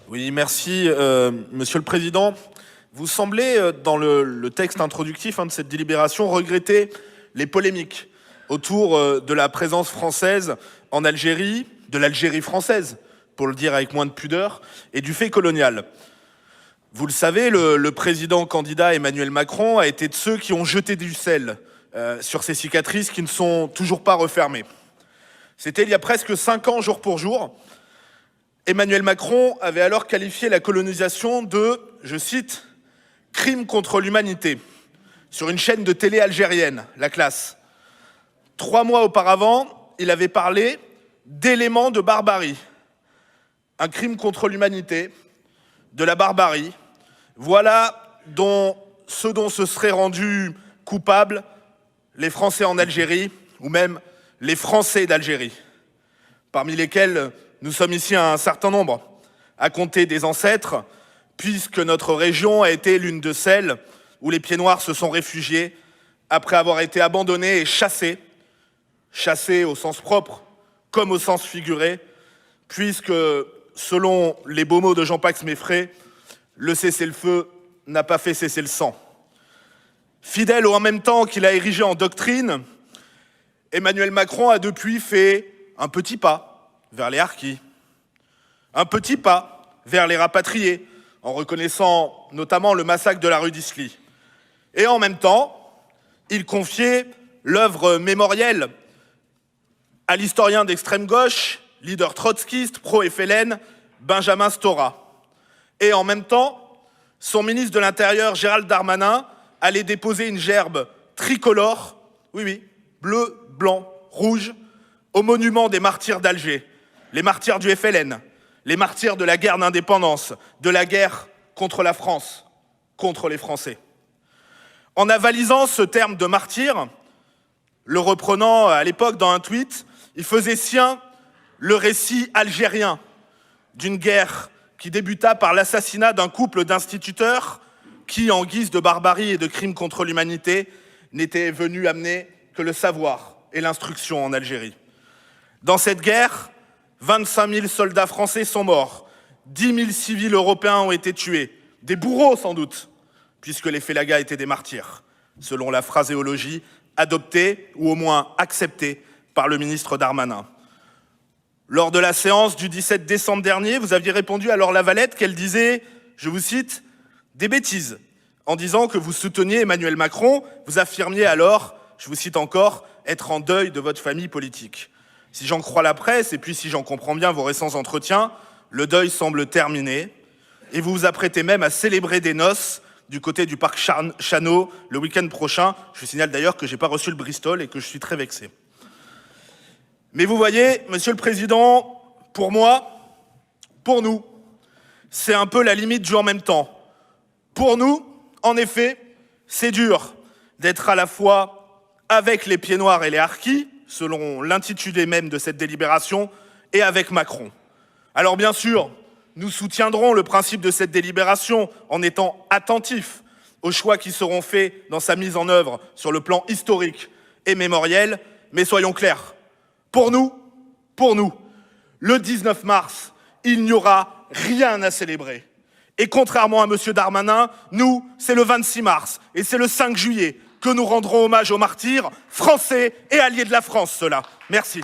Oui, merci, Monsieur le Président. Vous semblez, dans le texte introductif de cette délibération, regretter les polémiques autour de la présence française en Algérie, de l'Algérie française, pour le dire avec moins de pudeur, et du fait colonial. Vous le savez, le président candidat Emmanuel Macron a été de ceux qui ont jeté du sel sur ces cicatrices qui ne sont toujours pas refermées. C'était il y a presque 5 ans, jour pour jour. Emmanuel Macron avait alors qualifié la colonisation de, je cite, « crime contre l'humanité » sur une chaîne de télé algérienne, La Classe. 3 mois auparavant, il avait parlé d'éléments de barbarie. Un crime contre l'humanité, de la barbarie. Voilà ce dont se seraient rendus coupables les Français en Algérie, ou même les Français d'Algérie, parmi lesquels nous sommes ici un certain nombre, à compter des ancêtres, puisque notre région a été l'une de celles où les pieds noirs se sont réfugiés après avoir été abandonnés et chassés au sens propre comme au sens figuré, puisque, selon les beaux mots de Jean-Pax Meffray, le cessez-le-feu n'a pas fait cesser le sang. Fidèle en même temps qu'il a érigé en doctrine, Emmanuel Macron a depuis fait un petit pas vers les harkis, un petit pas vers les rapatriés, en reconnaissant notamment le massacre de la rue d'Isly. Et en même temps, il confiait l'œuvre mémorielle à l'historien d'extrême gauche, leader trotskiste, pro-FLN, Benjamin Stora. Et en même temps, son ministre de l'Intérieur, Gérald Darmanin, allait déposer une gerbe tricolore, oui, bleu, blanc, rouge, au monument des martyrs d'Alger, les martyrs du FLN, les martyrs de la guerre d'indépendance, de la guerre contre la France, contre les Français. En avalisant ce terme de martyr, le reprenant à l'époque dans un tweet, il faisait sien le récit algérien d'une guerre qui débuta par l'assassinat d'un couple d'instituteurs qui, en guise de barbarie et de crimes contre l'humanité, n'étaient venus amener que le savoir et l'instruction en Algérie. Dans cette guerre, 25 000 soldats français sont morts, 10 000 civils européens ont été tués, des bourreaux sans doute, puisque les félagas étaient des martyrs, selon la phraséologie adoptée ou au moins acceptée par le ministre Darmanin. Lors de la séance du 17 décembre dernier, vous aviez répondu à Laure Lavalette qu'elle disait, je vous cite, « des bêtises », en disant que vous souteniez Emmanuel Macron, vous affirmiez alors, je vous cite encore, être en deuil de votre famille politique. Si j'en crois la presse, et puis si j'en comprends bien vos récents entretiens, le deuil semble terminé, et vous vous apprêtez même à célébrer des noces du côté du parc Chano le week-end prochain. Je vous signale d'ailleurs que je n'ai pas reçu le Bristol et que je suis très vexé. Mais vous voyez, Monsieur le Président, pour moi, pour nous, c'est un peu la limite du en même temps. Pour nous, en effet, c'est dur d'être à la fois avec les pieds noirs et les harkis, selon l'intitulé même de cette délibération, et avec Macron. Alors bien sûr, nous soutiendrons le principe de cette délibération en étant attentifs aux choix qui seront faits dans sa mise en œuvre sur le plan historique et mémoriel, mais soyons clairs, pour nous, le 19 mars, il n'y aura rien à célébrer. Et contrairement à M. Darmanin, nous, c'est le 26 mars et c'est le 5 juillet que nous rendrons hommage aux martyrs français et alliés de la France, ceux-là. Merci.